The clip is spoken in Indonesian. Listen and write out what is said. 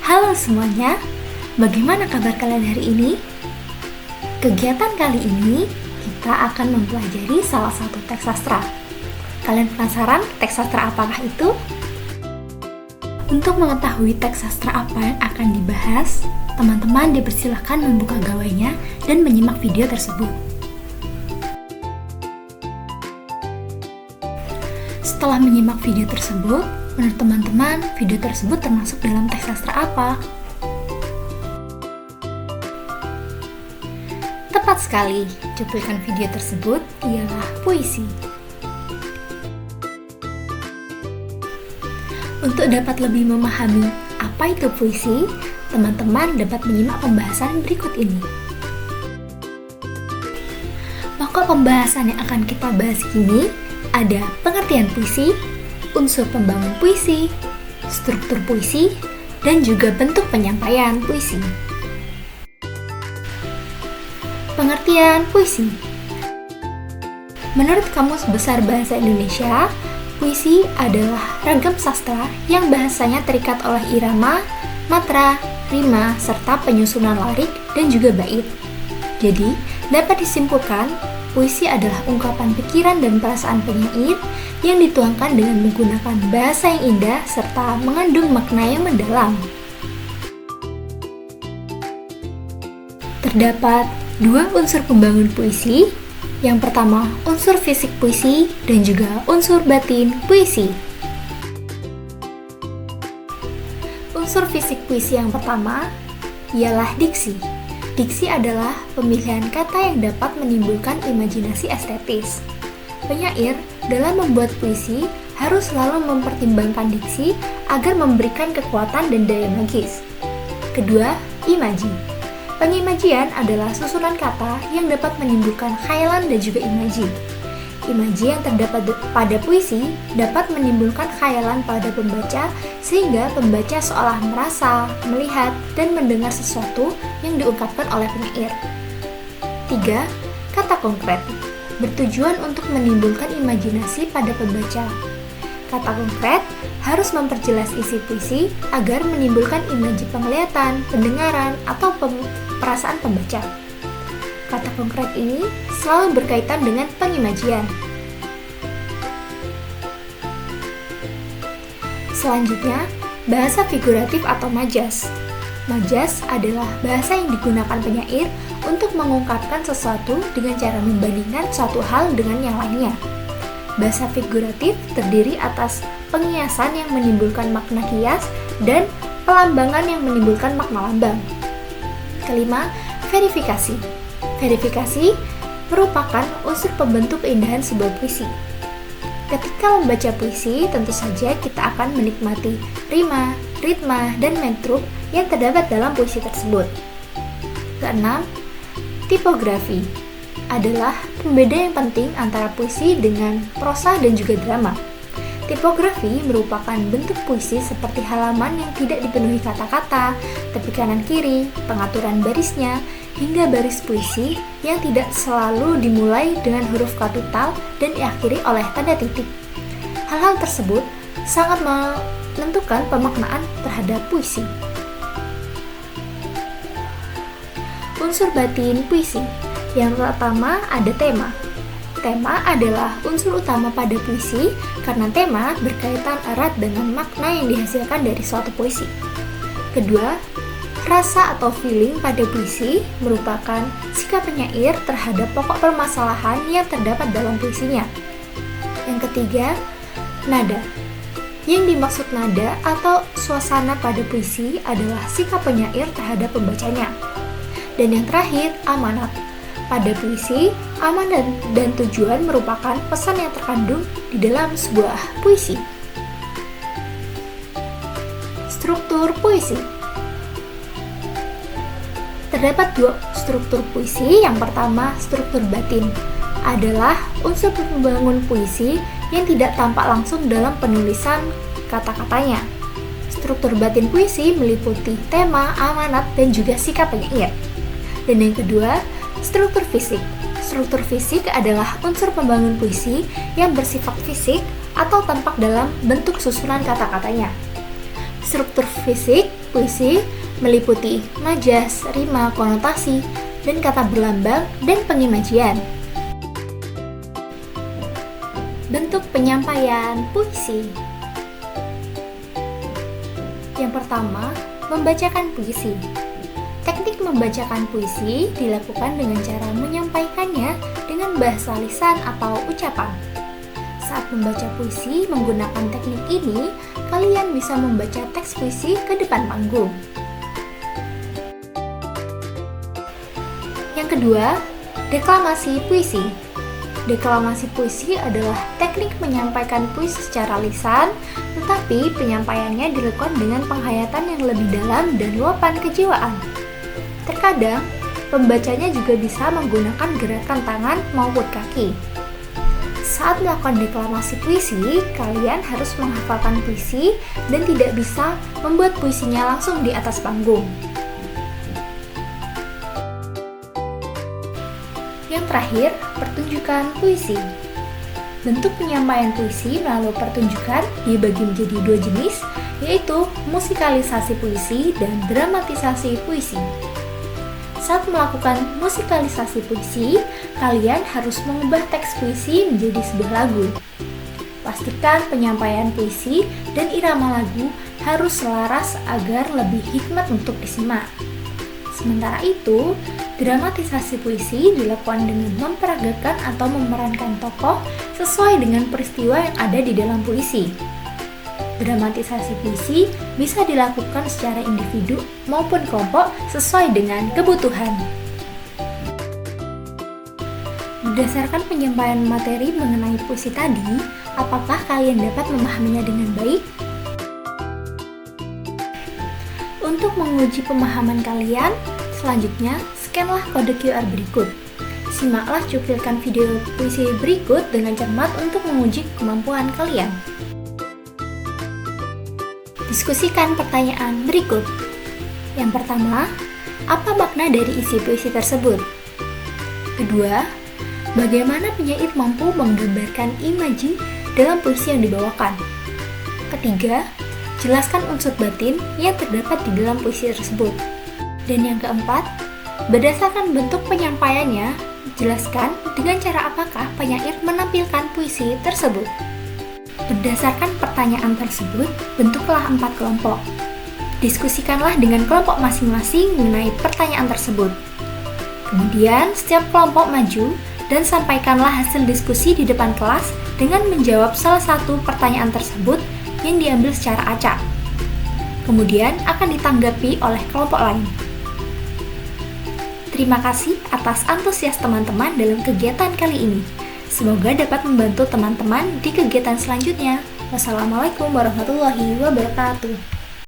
Halo semuanya, bagaimana kabar kalian hari ini? Kegiatan kali ini kita akan mempelajari salah satu teks sastra. Kalian penasaran teks sastra apakah itu? Untuk mengetahui teks sastra apa yang akan dibahas, teman-teman dipersilahkan membuka gawainya dan menyimak video tersebut. Setelah menyimak video tersebut, menurut teman-teman, video tersebut termasuk dalam teks sastra apa? Tepat sekali, cuplikan video tersebut ialah puisi. Untuk dapat lebih memahami apa itu puisi, teman-teman dapat menyimak pembahasan berikut ini. Pokok pembahasan yang akan kita bahas ini ada pengertian puisi, unsur pembangun puisi, struktur puisi, dan juga bentuk penyampaian puisi. Pengertian puisi. Menurut Kamus Besar Bahasa Indonesia, puisi adalah ragam sastra yang bahasanya terikat oleh irama, matra, rima, serta penyusunan lirik dan juga bait. Jadi, dapat disimpulkan, puisi adalah ungkapan pikiran dan perasaan penyair yang dituangkan dengan menggunakan bahasa yang indah serta mengandung makna yang mendalam. Terdapat dua unsur pembangun puisi. Yang pertama, unsur fisik puisi dan juga unsur batin puisi. Unsur fisik puisi yang pertama ialah diksi. Diksi adalah pemilihan kata yang dapat menimbulkan imajinasi estetis. Penyair dalam membuat puisi harus selalu mempertimbangkan diksi agar memberikan kekuatan dan daya magis. Kedua, imaji. Pengimajian adalah susunan kata yang dapat menimbulkan khayalan dan juga imaji. Imaji yang terdapat pada puisi dapat menimbulkan khayalan pada pembaca sehingga pembaca seolah merasa, melihat, dan mendengar sesuatu yang diungkapkan oleh penyair. 3. Kata konkret bertujuan untuk menimbulkan imajinasi pada pembaca. Kata konkret harus memperjelas isi puisi agar menimbulkan imaji penglihatan, pendengaran, atau perasaan pembaca. Kata konkret ini selalu berkaitan dengan pengimajian. Selanjutnya, bahasa figuratif atau majas. Majas adalah bahasa yang digunakan penyair untuk mengungkapkan sesuatu dengan cara membandingkan suatu hal dengan yang lainnya. Bahasa figuratif terdiri atas pengiasan yang menimbulkan makna kias dan pelambangan yang menimbulkan makna lambang. Kelima, verifikasi. Verifikasi merupakan unsur pembentuk keindahan sebuah puisi. Ketika membaca puisi, tentu saja kita akan menikmati rima, ritma, dan metruk yang terdapat dalam puisi tersebut. Keenam, tipografi adalah pembeda yang penting antara puisi dengan prosa dan juga drama. Tipografi merupakan bentuk puisi seperti halaman yang tidak dipenuhi kata-kata, tepi kanan kiri, pengaturan barisnya, hingga baris puisi yang tidak selalu dimulai dengan huruf kapital dan diakhiri oleh tanda titik. Hal-hal tersebut sangat menentukan pemaknaan terhadap puisi. Unsur batin puisi. Yang pertama ada tema. Tema adalah unsur utama pada puisi karena tema berkaitan erat dengan makna yang dihasilkan dari suatu puisi. Kedua, rasa atau feeling pada puisi merupakan sikap penyair terhadap pokok permasalahan yang terdapat dalam puisinya. Yang ketiga, nada. Yang dimaksud nada atau suasana pada puisi adalah sikap penyair terhadap pembacanya. Dan yang terakhir, amanat. Pada puisi, amanat dan tujuan merupakan pesan yang terkandung di dalam sebuah puisi. Struktur puisi. Terdapat dua struktur puisi. Yang pertama, struktur batin adalah unsur pembangun puisi yang tidak tampak langsung dalam penulisan kata-katanya. Struktur batin puisi meliputi tema, amanat, dan juga sikap penyair. Dan yang kedua, struktur fisik. Struktur fisik adalah unsur pembangun puisi yang bersifat fisik atau tampak dalam bentuk susunan kata-katanya. Struktur fisik puisi meliputi majas, rima, konotasi, dan kata berlambang dan pengimajian. Bentuk penyampaian puisi. Yang pertama, membacakan puisi. Teknik membacakan puisi dilakukan dengan cara menyampaikannya dengan bahasa lisan atau ucapan. Saat membaca puisi menggunakan teknik ini, kalian bisa membaca teks puisi ke depan panggung. Yang kedua, deklamasi puisi. Deklamasi puisi adalah teknik menyampaikan puisi secara lisan, tetapi penyampaiannya dilakukan dengan penghayatan yang lebih dalam dan luapan kejiwaan. Terkadang, pembacanya juga bisa menggunakan gerakan tangan maupun kaki. Saat melakukan deklamasi puisi, kalian harus menghafalkan puisi dan tidak bisa membuat puisinya langsung di atas panggung. Yang terakhir, pertunjukan puisi. Bentuk penyampaian puisi melalui pertunjukan dibagi menjadi dua jenis, yaitu musikalisasi puisi dan dramatisasi puisi. Saat melakukan musikalisasi puisi, kalian harus mengubah teks puisi menjadi sebuah lagu. Pastikan penyampaian puisi dan irama lagu harus selaras agar lebih hikmat untuk disimak. Sementara itu, dramatisasi puisi dilakukan dengan memperagakan atau memerankan tokoh sesuai dengan peristiwa yang ada di dalam puisi. Dramatisasi puisi bisa dilakukan secara individu maupun kelompok sesuai dengan kebutuhan. Berdasarkan penyampaian materi mengenai puisi tadi, apakah kalian dapat memahaminya dengan baik? Untuk menguji pemahaman kalian, selanjutnya scanlah kode QR berikut. Simaklah cuplikan video puisi berikut dengan cermat untuk menguji kemampuan kalian. Diskusikan pertanyaan berikut. Yang pertama, apa makna dari isi puisi tersebut? Kedua, bagaimana penyair mampu menggambarkan imaji dalam puisi yang dibawakan? Ketiga, jelaskan unsur batin yang terdapat di dalam puisi tersebut. Dan yang keempat, berdasarkan bentuk penyampaiannya, jelaskan dengan cara apakah penyair menampilkan puisi tersebut. Berdasarkan pertanyaan tersebut, bentuklah 4 kelompok. Diskusikanlah dengan kelompok masing-masing mengenai pertanyaan tersebut. Kemudian, setiap kelompok maju dan sampaikanlah hasil diskusi di depan kelas dengan menjawab salah satu pertanyaan tersebut yang diambil secara acak. Kemudian akan ditanggapi oleh kelompok lain. Terima kasih atas antusias teman-teman dalam kegiatan kali ini. Semoga dapat membantu teman-teman di kegiatan selanjutnya. Wassalamualaikum warahmatullahi wabarakatuh.